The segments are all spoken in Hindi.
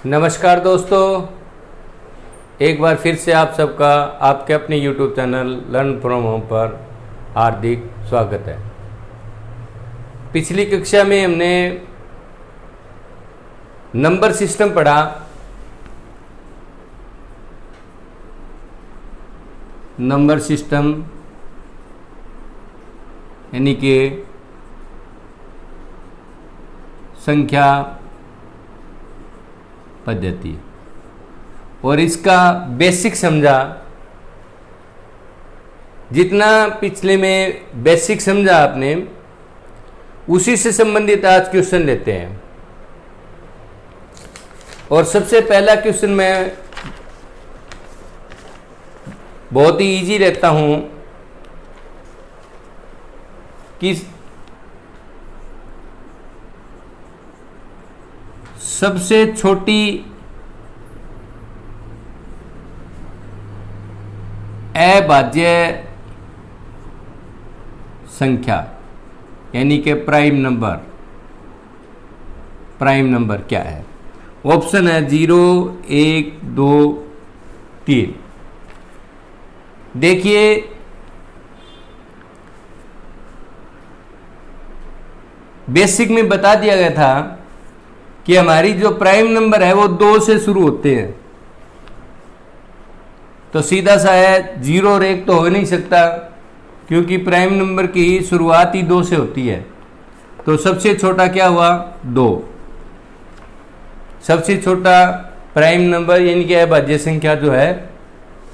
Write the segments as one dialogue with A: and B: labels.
A: नमस्कार दोस्तों, एक बार फिर से आप सबका आपके अपने YouTube channel learn from home पर हार्दिक स्वागत है। पिछली कक्षा में हमने नंबर सिस्टम पढ़ा। नंबर सिस्टम यानी कि संख्या पद्धति, और इसका बेसिक समझा। जितना पिछले में बेसिक समझा आपने, उसी से संबंधित आज क्वेश्चन लेते हैं। और सबसे पहला क्वेश्चन मैं बहुत ही इजी लेता हूं कि सबसे छोटी अभाज्य संख्या यानी कि प्राइम नंबर क्या है? ऑप्शन है 0, 1, 2, 3। देखिए, बेसिक में बता दिया गया था कि हमारी जो प्राइम नंबर है वो 2 से शुरू होते हैं। तो सीधा सा है, 0 और 1 तो हो नहीं सकता, क्योंकि प्राइम नंबर की शुरुआत ही 2 से होती है। तो सबसे छोटा क्या हुआ? 2। सबसे छोटा प्राइम नंबर यानी कि अभाज्य संख्या जो है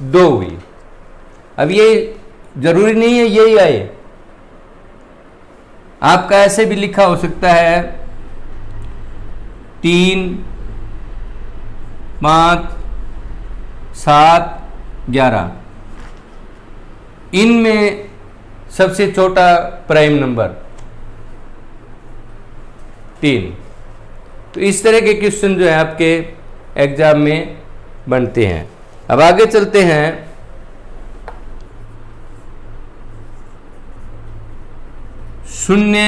A: 2 हुई। अब ये जरूरी नहीं है यही आए, आपका ऐसे भी लिखा हो सकता है 3, 5, 7, 11। इनमें सबसे छोटा प्राइम नंबर 3। तो इस तरह के क्वेश्चन जो है आपके एग्जाम में बनते हैं। अब आगे चलते हैं। शून्य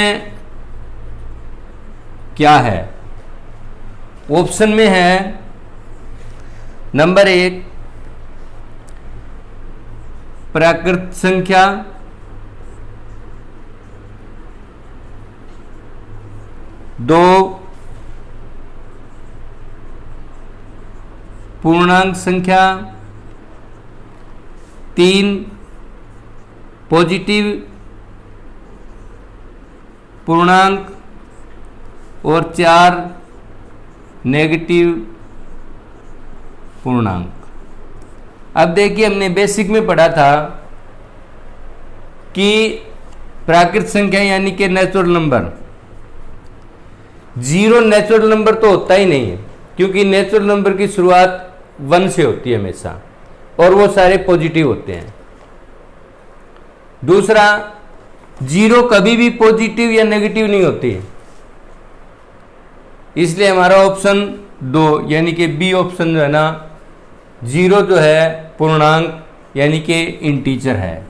A: क्या है? ऑप्शन में है नंबर 1 प्राकृत संख्या, 2 पूर्णांक संख्या, 3 पॉजिटिव पूर्णांक और 4 नेगेटिव पूर्णांक। अब देखिए, हमने बेसिक में पढ़ा था कि प्राकृत संख्या यानी कि नेचुरल नंबर, 0 नेचुरल नंबर तो होता ही नहीं है, क्योंकि नेचुरल नंबर की शुरुआत 1 से होती है हमेशा, और वो सारे पॉजिटिव होते हैं। दूसरा, 0 कभी भी पॉजिटिव या नेगेटिव नहीं होती, इसलिए हमारा ऑप्शन 2 यानी कि बी ऑप्शन जो है ना, 0 जो है पूर्णांक यानी कि इंटीजर है।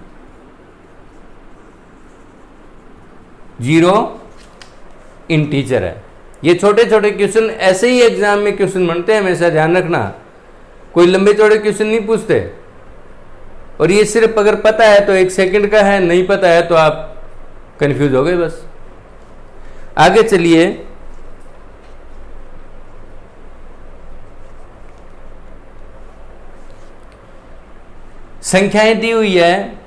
A: 0 इंटीजर है। ये छोटे छोटे क्वेश्चन ऐसे ही एग्जाम में क्वेश्चन बनते हैं, हमेशा ध्यान रखना। कोई लंबे चौड़े क्वेश्चन नहीं पूछते, और ये सिर्फ अगर पता है तो 1 सेकंड का है, नहीं पता है तो आप कंफ्यूज हो गए बस। आगे चलिए। संख्याएं दी हुई है।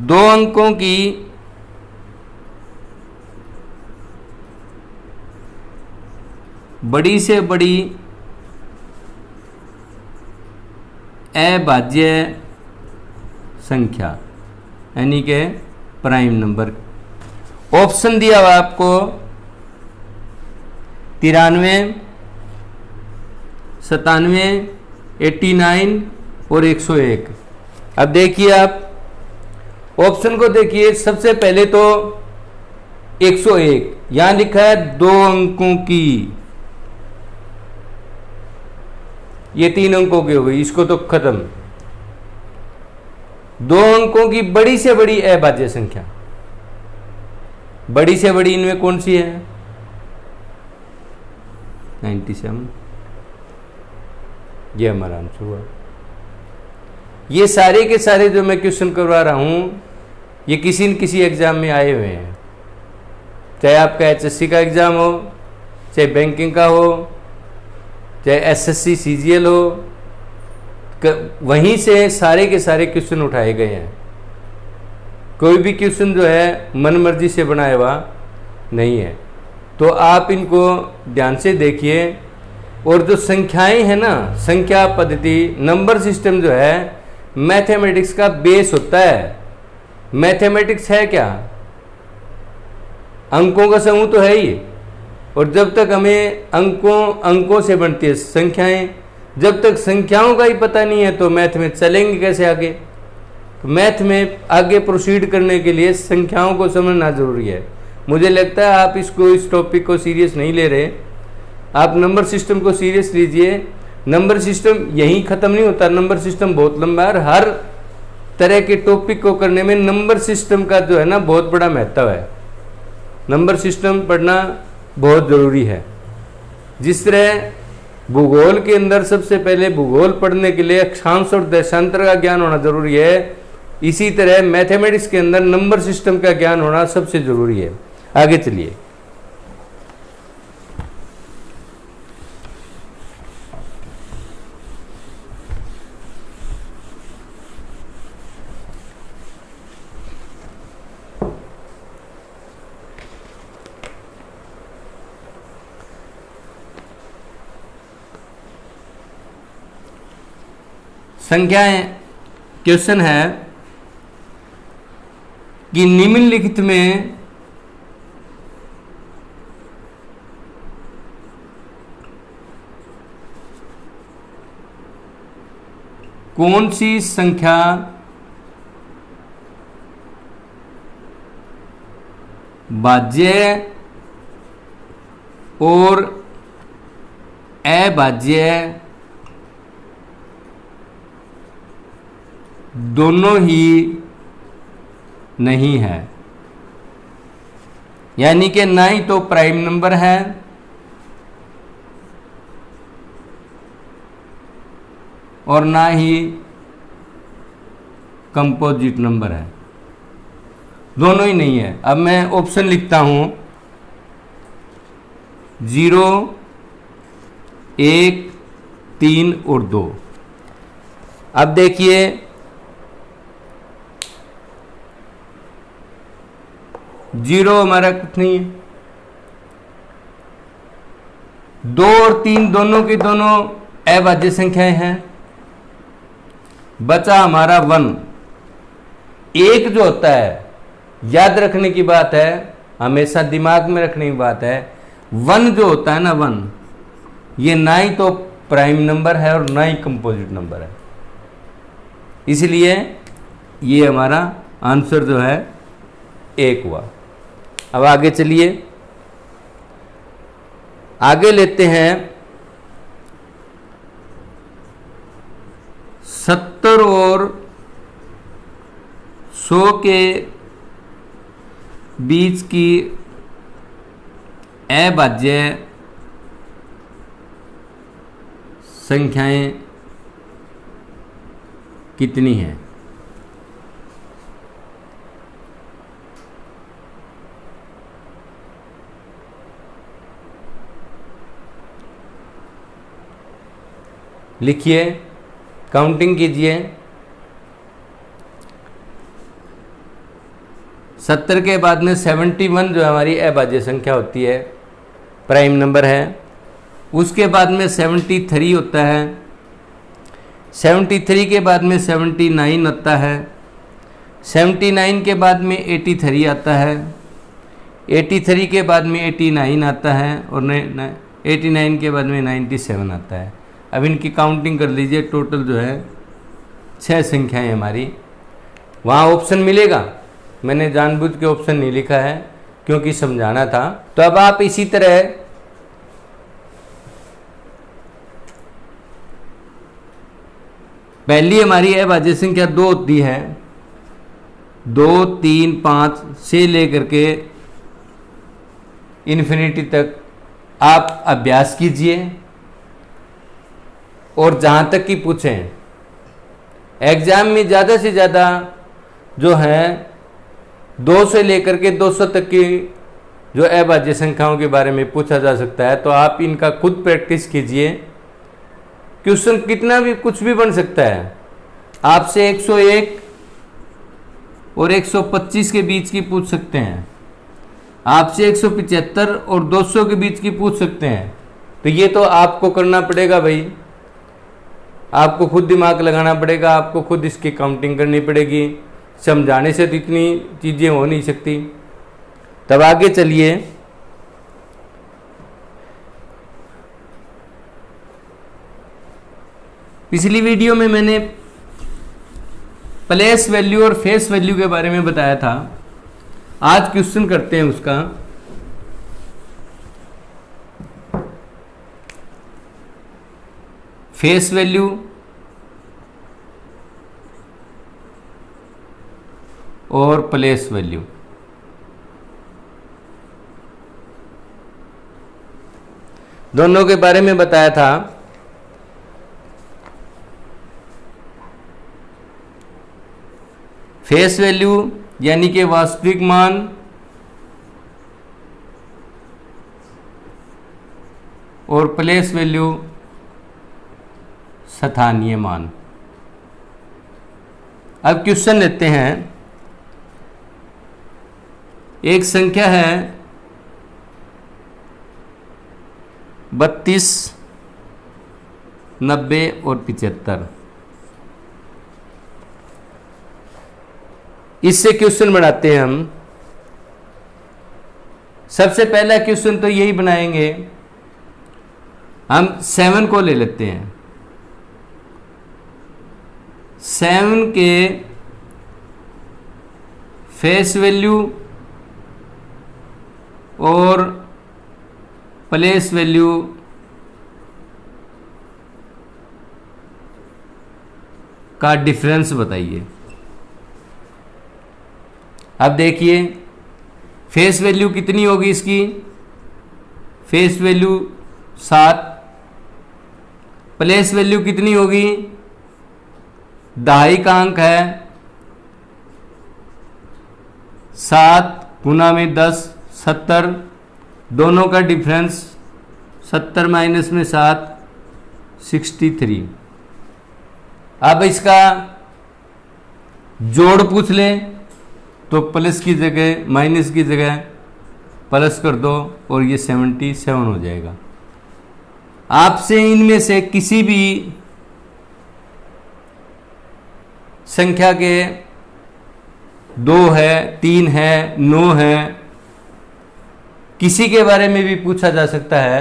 A: दो अंकों की बड़ी से बड़ी अभाज्य संख्या यानी कि प्राइम नंबर। ऑप्शन दिया हुआ आपको 93, 97, 89 और 101। अब देखिए, आप ऑप्शन को देखिए। सबसे पहले तो 101 यहां लिखा है 2 अंकों की, ये 3 अंकों की हो गई, इसको तो खत्म। दो अंकों की बड़ी से बड़ी अभाज्य संख्या, बड़ी से बड़ी इनमें कौन सी है? 97। ये हमारा आंसर हुआ। ये सारे के सारे जो मैं क्वेश्चन करवा रहा हूं, ये किसी न किसी एग्जाम में आए हुए हैं, चाहे आपका HSC का एग्जाम हो, चाहे बैंकिंग का हो, चाहे SSC CGL हो, वहीं से सारे के सारे क्वेश्चन उठाए गए हैं। कोई भी क्वेश्चन जो है मन मर्जी से बनाया हुआ नहीं है। तो आप इनको ध्यान से देखिए। और जो संख्याएं हैं ना, संख्या पद्धति, नंबर सिस्टम जो है मैथमेटिक्स का बेस होता है। मैथमेटिक्स है क्या? अंकों का समूह तो है ही। और जब तक हमें अंकों से बनती है संख्याएं, जब तक संख्याओं का ही पता नहीं है तो मैथ में चलेंगे कैसे आगे? तो मैथ में आगे प्रोसीड करने के लिए संख्याओं को समझना जरूरी है। मुझे लगता है आप इस टॉपिक को सीरियस नहीं ले रहे। आप नंबर सिस्टम को सीरियस लीजिए। नंबर सिस्टम यहीं ख़त्म नहीं होता, नंबर सिस्टम बहुत लंबा है और हर तरह के टॉपिक को करने में नंबर सिस्टम का जो है ना बहुत बड़ा महत्व है। नंबर सिस्टम पढ़ना बहुत ज़रूरी है। जिस तरह भूगोल के अंदर सबसे पहले भूगोल पढ़ने के लिए अक्षांश और देशांतर का ज्ञान होना जरूरी है, इसी तरह मैथमेटिक्स के अंदर नंबर सिस्टम का ज्ञान होना सबसे जरूरी है। आगे चलिए। संख्याएं क्वेश्चन है कि निम्नलिखित में कौन सी संख्या भाज्य और अभाज्य दोनों ही नहीं है? यानी कि ना ही तो प्राइम नंबर है और ना ही कंपोजिट नंबर है, दोनों ही नहीं है। अब मैं ऑप्शन लिखता हूं 0, 1, 3 और 2। अब देखिए 0 हमारा कुछ नहीं है, 2 और 3 दोनों की दोनों अभाज्य संख्याएं हैं। बचा हमारा 1। एक जो होता है, याद रखने की बात है, हमेशा दिमाग में रखने की बात है, 1 जो होता है ना 1, ये ना ही तो प्राइम नंबर है और ना ही कंपोजिट नंबर है। इसलिए ये हमारा आंसर जो है 1 हुआ। अब आगे चलिए, आगे लेते हैं 70 और 100 के बीच की अभाज्य संख्याएं कितनी हैं? लिखिए, काउंटिंग कीजिए। 70 के बाद में 71 जो हमारी अभाज्य संख्या होती है, प्राइम नंबर है। उसके बाद में 73 होता है, 73 के बाद में 79 आता है, 79 के बाद में 83 आता है, 83 के बाद में 89 आता है और 89 के बाद में 97 आता है। अब इनकी काउंटिंग कर लीजिए, टोटल जो है 6 संख्याएं हमारी। वहाँ ऑप्शन मिलेगा, मैंने जानबूझ के ऑप्शन नहीं लिखा है क्योंकि समझाना था। तो अब आप इसी तरह पहली हमारी अभाज्य संख्या 2 होती है, 2, 3, 5 से लेकर के इन्फिनिटी तक आप अभ्यास कीजिए, और जहां तक कि पूछें एग्जाम में ज़्यादा से ज़्यादा जो है 2 से लेकर के 200 तक की जो अभाज्य संख्याओं के बारे में पूछा जा सकता है, तो आप इनका खुद प्रैक्टिस कीजिए। क्वेश्चन कितना भी कुछ भी बन सकता है, आपसे 101 और 125 के बीच की पूछ सकते हैं, आपसे 175 और 200 के बीच की पूछ सकते हैं। तो ये तो आपको करना पड़ेगा भाई, आपको खुद दिमाग लगाना पड़ेगा, आपको खुद इसकी काउंटिंग करनी पड़ेगी। समझाने से तो इतनी चीज़ें हो नहीं सकती। तब आगे चलिए, पिछली वीडियो में मैंने प्लेस वैल्यू और फेस वैल्यू के बारे में बताया था। आज क्वेश्चन करते हैं उसका। फेस वैल्यू और प्लेस वैल्यू। दोनों के बारे में बताया था। फेस वैल्यू यानी कि वास्तविक मान, और प्लेस वैल्यू स्थानीय मान। अब क्वेश्चन लेते हैं। एक संख्या है 32, 90 और 75। इससे क्वेश्चन बनाते हैं हम। सबसे पहला क्वेश्चन तो यही बनाएंगे, हम 7 को ले लेते हैं। 7 के फेस वैल्यू और प्लेस वैल्यू का डिफरेंस बताइए। अब देखिए फेस वैल्यू कितनी होगी इसकी, फेस वैल्यू 7, प्लेस वैल्यू कितनी होगी, दहाई का अंक है 7 गुना में 10, 70, दोनों का डिफरेंस 70 माइनस में 7, 63। अब इसका जोड़ पूछ लें तो प्लस की जगह माइनस की जगह प्लस कर दो और ये 77 हो जाएगा। आपसे इनमें से किसी भी संख्या के 2 है, 3 है, 9 है, किसी के बारे में भी पूछा जा सकता है।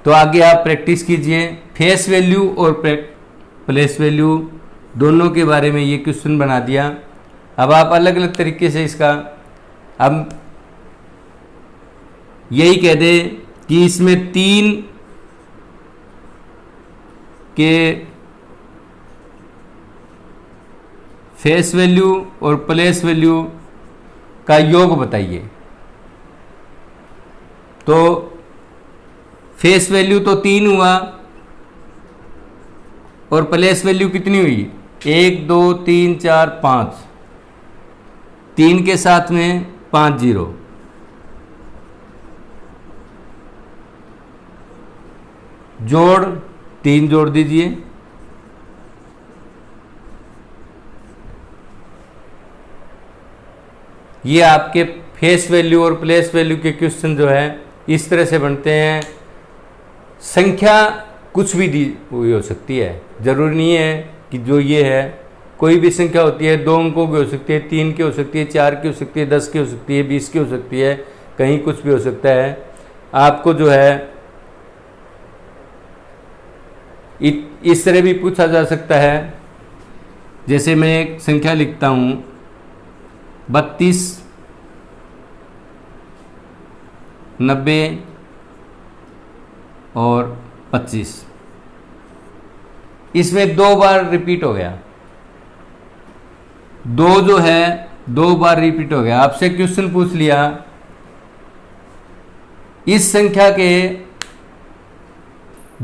A: तो आगे आप प्रैक्टिस कीजिए। फेस वैल्यू और प्लेस वैल्यू दोनों के बारे में ये क्वेश्चन बना दिया। अब आप अलग अलग तरीके से इसका, अब यही कह दे कि इसमें 3 के फेस वैल्यू और प्लेस वैल्यू का योग बताइए। तो फेस वैल्यू तो 3 हुआ और प्लेस वैल्यू कितनी हुई, 1, 2, 3, 4, 5, 3 के साथ में 5 0, जोड़ 3 जोड़ दीजिए, ये आपके फेस वैल्यू और प्लेस वैल्यू के क्वेश्चन जो है इस तरह से बनते हैं। संख्या कुछ भी दी हुई हो सकती है, जरूरी नहीं है कि जो ये है, कोई भी संख्या होती है, 2 अंकों की हो सकती है, 3 की हो सकती है, 4 की हो सकती है, 10 की हो सकती है, 20 की हो सकती है, कहीं कुछ भी हो सकता है। आपको जो है इस तरह भी पूछा जा सकता है। जैसे मैं एक संख्या लिखता हूँ 32, 90 और 25, इसमें 2 बार रिपीट हो गया। 2 जो है 2 बार रिपीट हो गया। आपसे क्वेश्चन पूछ लिया इस संख्या के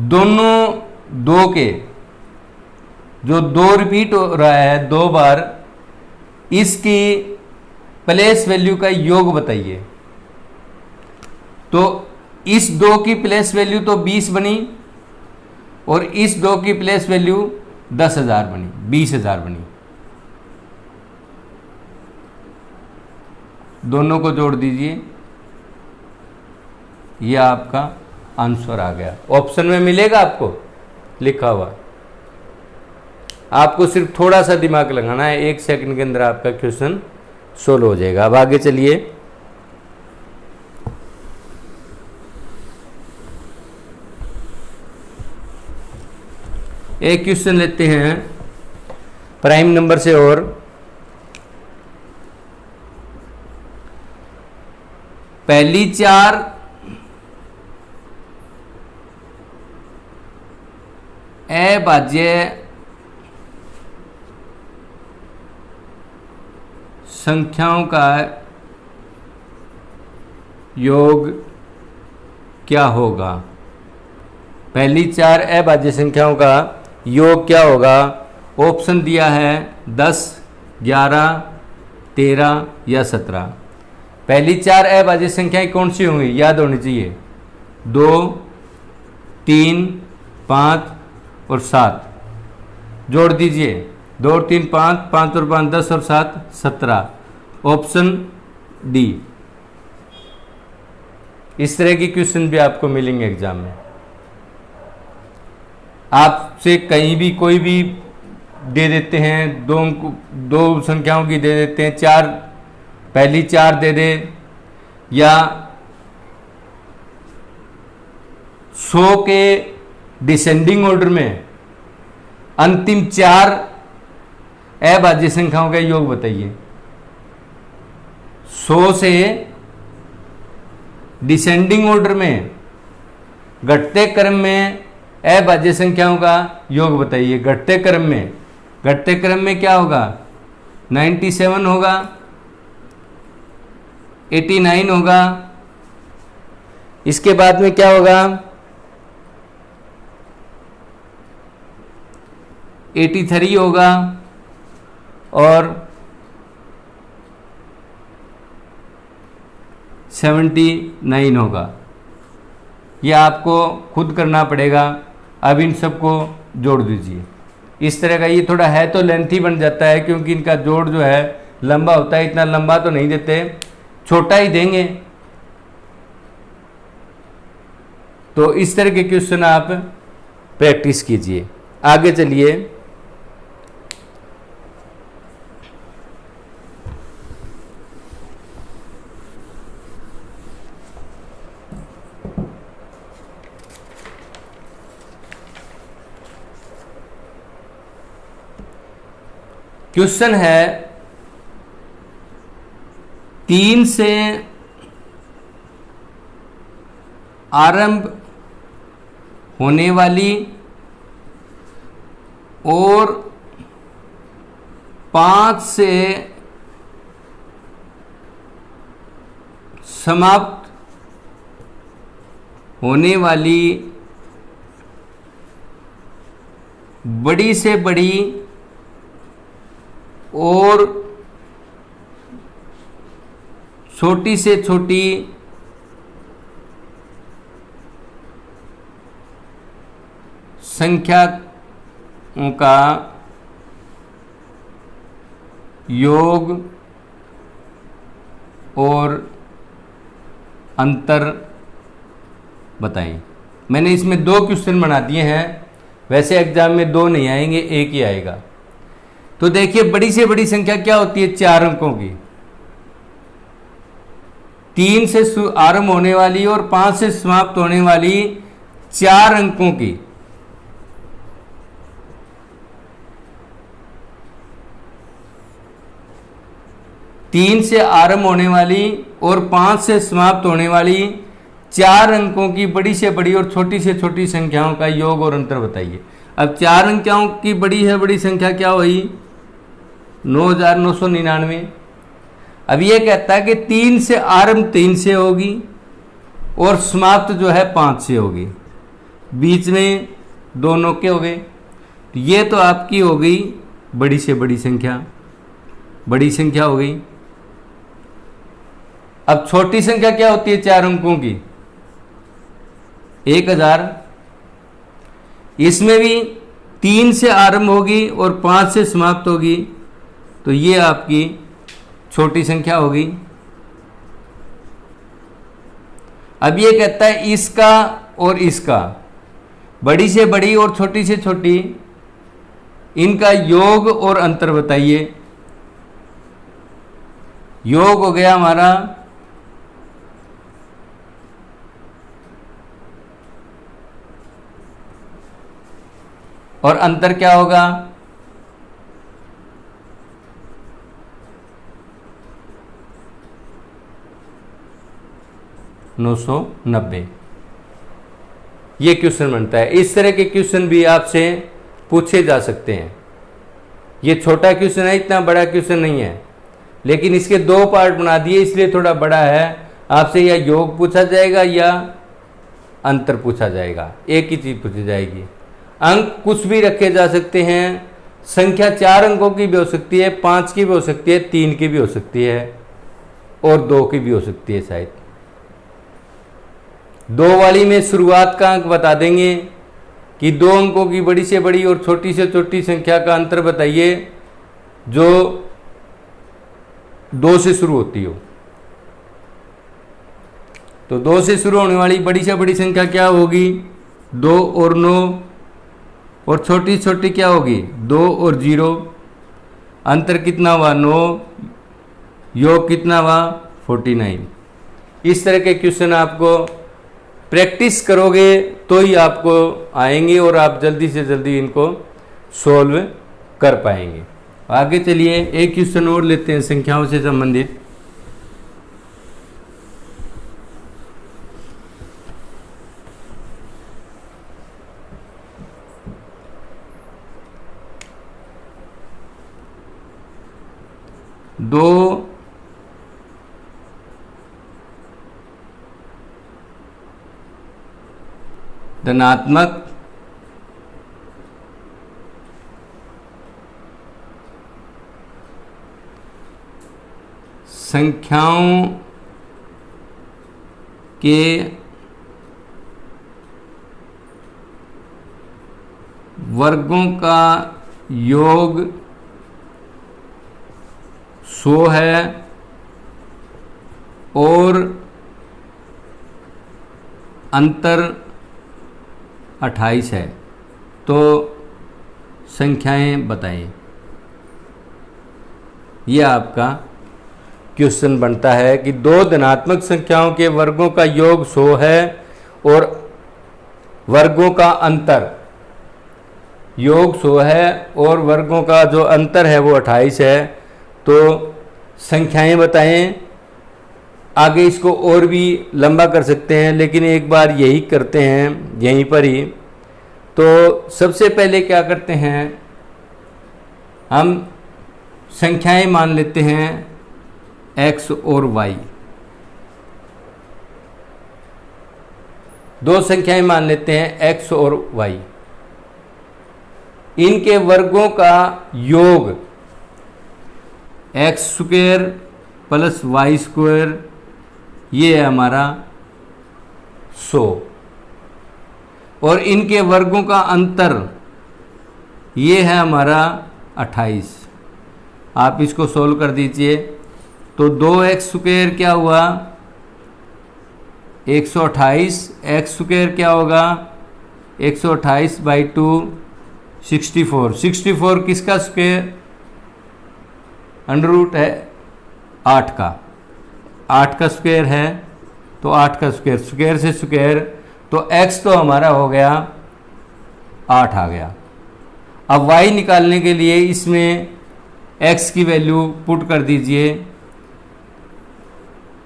A: दोनों 2 के जो 2 रिपीट हो रहा है 2 बार, इसकी प्लेस वैल्यू का योग बताइए। तो इस 2 की प्लेस वैल्यू तो 20 बनी और इस 2 की प्लेस वैल्यू 10,000 बनी, 20,000 बनी। दोनों को जोड़ दीजिए, यह आपका आंसर आ गया। ऑप्शन में मिलेगा आपको लिखा हुआ। आपको सिर्फ थोड़ा सा दिमाग लगाना है, 1 सेकंड के अंदर आपका क्वेश्चन सोल्व हो जाएगा। अब आगे चलिए। एक क्वेश्चन लेते हैं प्राइम नंबर से और पहली 4 अभाज्य संख्याओं का योग क्या होगा। पहली 4 अभाज्य संख्याओं का योग क्या होगा। ऑप्शन दिया है 10, 11, 13 या 17। पहली 4 अभाज्य संख्याएं कौन सी होंगी, याद होनी चाहिए। 2, 3, 5 और 7। जोड़ दीजिए, 2 और 3 5, 5 और 5 10 और 7 17। Option D. इस तरह की क्वेश्चन भी आपको मिलेंगे एग्जाम में। आपसे कहीं भी कोई भी दे देते हैं, दो संख्याओं की दे देते हैं, 4 पहली 4 दे दे, या 100 के डिसेंडिंग ऑर्डर में अंतिम 4 अभाज्य संख्याओं का योग बताइए। 100 से डिसेंडिंग ऑर्डर में घटते क्रम में अभाज्य संख्याओं का योग बताइए। घटते क्रम में क्या होगा, 97 होगा, 89 होगा, इसके बाद में क्या होगा, 83 होगा और 79 होगा। यह आपको खुद करना पड़ेगा। अब इन सबको जोड़ दीजिए। इस तरह का ये थोड़ा है तो लेंथी बन जाता है, क्योंकि इनका जोड़ जो है लंबा होता है। इतना लंबा तो नहीं देते, छोटा ही देंगे। तो इस तरह के क्वेश्चन आप प्रैक्टिस कीजिए। आगे चलिए। क्वेश्चन है 3 से आरंभ होने वाली और 5 से समाप्त होने वाली बड़ी से बड़ी और छोटी से छोटी संख्याओं का योग और अंतर बताएं। मैंने इसमें 2 क्वेश्चन बना दिए हैं। वैसे एग्जाम में 2 नहीं आएंगे, 1 ही आएगा। तो देखिए, बड़ी से बड़ी संख्या क्या होती है, 4 अंकों की। 3 से आरंभ होने वाली और 5 से समाप्त होने वाली 4 अंकों की। तीन से आरंभ होने वाली और 5 से समाप्त होने वाली 4 अंकों की बड़ी से बड़ी और छोटी से छोटी संख्याओं का योग और अंतर बताइए। अब 4 अंकों की बड़ी से बड़ी संख्या क्या हुई, 9,999। अब ये कहता है कि 3 से आरंभ 3 से होगी और समाप्त जो है 5 से होगी, बीच में दोनों के हो गए। तो ये तो आपकी हो गई बड़ी से बड़ी संख्या, बड़ी संख्या हो गई। अब छोटी संख्या क्या होती है 4 अंकों की? 1000। इसमें भी 3 से आरंभ होगी और 5 से समाप्त होगी, तो ये आपकी छोटी संख्या होगी। अब ये कहता है इसका और इसका, बड़ी से बड़ी और छोटी से छोटी, इनका योग और अंतर बताइए। योग हो गया हमारा 999 और अंतर क्या होगा? 990। ये क्वेश्चन बनता है। इस तरह के क्वेश्चन भी आपसे पूछे जा सकते हैं। ये छोटा क्वेश्चन है, इतना बड़ा क्वेश्चन नहीं है, लेकिन इसके 2 पार्ट बना दिए इसलिए थोड़ा बड़ा है। आपसे या योग पूछा जाएगा या अंतर पूछा जाएगा, एक ही चीज पूछी जाएगी। अंक कुछ भी रखे जा सकते हैं। संख्या 4 अंकों की भी हो सकती है, 5 की भी हो सकती है, 3 की भी हो सकती है और 2 की भी हो सकती है। शायद 2 वाली में शुरुआत का अंक बता देंगे कि 2 अंकों की बड़ी से बड़ी और छोटी से छोटी संख्या का अंतर बताइए जो 2 से शुरू होती हो। तो 2 से शुरू होने वाली बड़ी से बड़ी संख्या क्या होगी? 2 और 9। और छोटी छोटी क्या होगी? 2 और 0। अंतर कितना हुआ? 9। योग कितना हुआ? 49। इस तरह के क्वेश्चन आपको प्रैक्टिस करोगे तो ही आपको आएंगे और आप जल्दी से जल्दी इनको सॉल्व कर पाएंगे। आगे चलिए एक क्वेश्चन और लेते हैं संख्याओं से संबंधित। दो धनात्मक संख्याओं के वर्गों का योग 100 है और अंतर 28 है, तो संख्याएं बताएं। यह आपका क्वेश्चन बनता है कि 2 धनात्मक संख्याओं के वर्गों का योग 100 है और वर्गों का अंतर, योग 100 है और वर्गों का जो अंतर है वो 28 है, तो संख्याएं बताएं। आगे इसको और भी लंबा कर सकते हैं, लेकिन एक बार यही करते हैं यहीं पर ही। तो सबसे पहले क्या करते हैं, हम संख्याएं मान लेते हैं x और y। 2 संख्याएं मान लेते हैं x और y। इनके वर्गों का योग x square plus y square, ये है हमारा 100, और इनके वर्गों का अंतर ये है हमारा 28। आप इसको सोल्व कर दीजिए तो 2x स्क्वायर क्या हुआ? 128। x स्क्वायर क्या होगा? 128 बाई 2 64। 64 किसका स्क्वायर? अंडर रूट है 8 का। 8 का स्क्वायर है तो 8 का स्क्वायर, स्क्वायर से स्क्वायर, तो x तो हमारा हो गया 8 आ गया। अब y निकालने के लिए इसमें x की वैल्यू पुट कर दीजिए।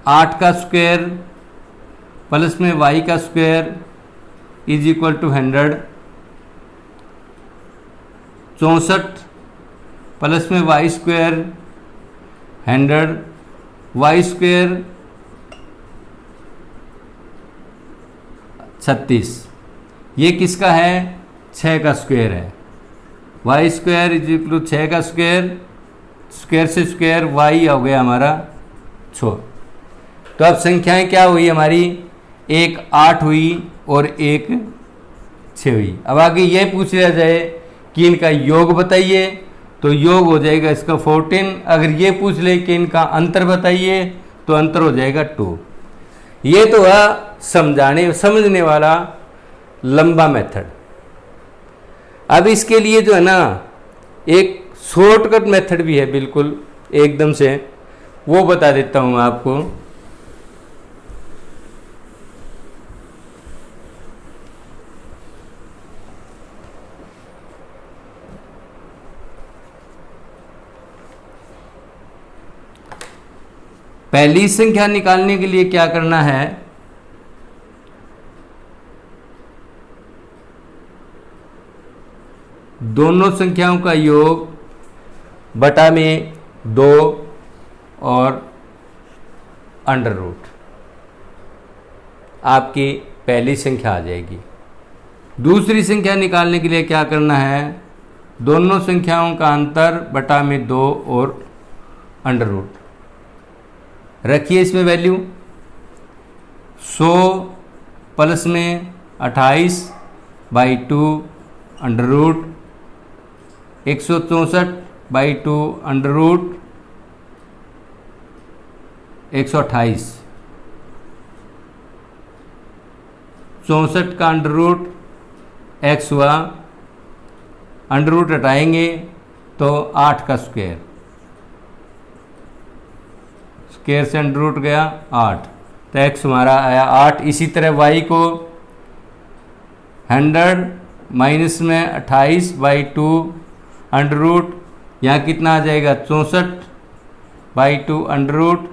A: 8 का स्क्वायर प्लस में y का स्क्वायर इज इक्वल टू 100। 64 प्लस में वाई स्क्वायर 100, वाई स्क्वायर 36, ये किसका है? 6 का स्क्वायर है। Y square is equal to 6 का स्क्वायर, स्क्वायर से स्क्वायर वाई हो गया हमारा 6। तो अब संख्याएं क्या हुई हमारी? एक 8 हुई और एक 6 हुई। अब आगे ये पूछ लिया जाए कि इनका योग बताइए, तो योग हो जाएगा इसका 14। अगर ये पूछ ले कि इनका अंतर बताइए, तो अंतर हो जाएगा 2। ये तो है समझने वाला लंबा मेथड। अब इसके लिए जो है ना एक शॉर्टकट मेथड भी है, बिल्कुल एकदम से, वो बता देता हूं आपको। पहली संख्या निकालने के लिए क्या करना है? दोनों संख्याओं का योग बटा में 2 और अंडर रूट, आपकी पहली संख्या आ जाएगी। दूसरी संख्या निकालने के लिए क्या करना है? दोनों संख्याओं का अंतर बटा में 2 और अंडर रूट। रखिए इसमें वैल्यू 100 प्लस में 28 by 2 under root 164 by 2 under root 128, 64 का अंडर रूट x हुआ, अंडर रूट हटाएंगे तो 8 का स्क्वायर, स्क्वायर से अंडर रूट गया 8, तो x हमारा आया 8। इसी तरह y को 100 माइनस में 28 बाई 2 अंडर रूट, यहाँ कितना आ जाएगा? 64 बाई 2 अंडर रूट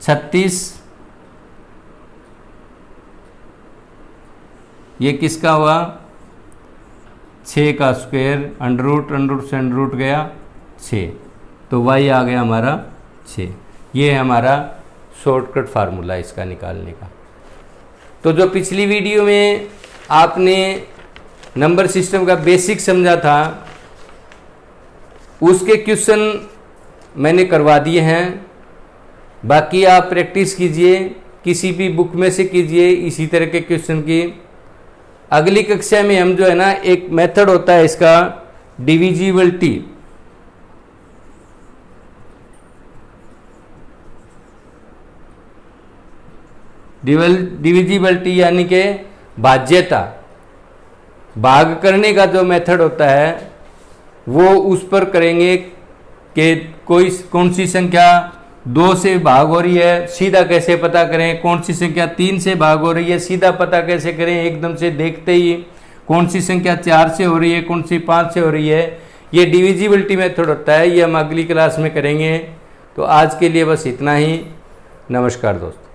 A: 36। ये किसका हुआ? 6 का स्क्वायर, अंडर रूट से अंडर रूट गया 6, तो y आ गया हमारा 6। ये है हमारा शॉर्टकट फार्मूला इसका निकालने का। तो जो पिछली वीडियो में आपने नंबर सिस्टम का बेसिक समझा था, उसके क्वेश्चन मैंने करवा दिए हैं। बाकी आप प्रैक्टिस कीजिए, किसी भी बुक में से कीजिए इसी तरह के क्वेश्चन की। अगली कक्षा में हम जो है ना, एक मेथड होता है इसका डिविजिबिलिटी, डिविजिबिलिटी यानी कि भाज्यता, भाग करने का जो मेथड होता है वो उस पर करेंगे कि कौन सी संख्या 2 से भाग हो रही है, सीधा कैसे पता करें, कौन सी संख्या 3 से भाग हो रही है, सीधा पता कैसे करें एकदम से देखते ही, कौन सी संख्या 4 से हो रही है, कौन सी 5 से हो रही है। ये डिविजिबिलिटी मेथड होता है, ये हम अगली क्लास में करेंगे। तो आज के लिए बस इतना ही। नमस्कार दोस्तों।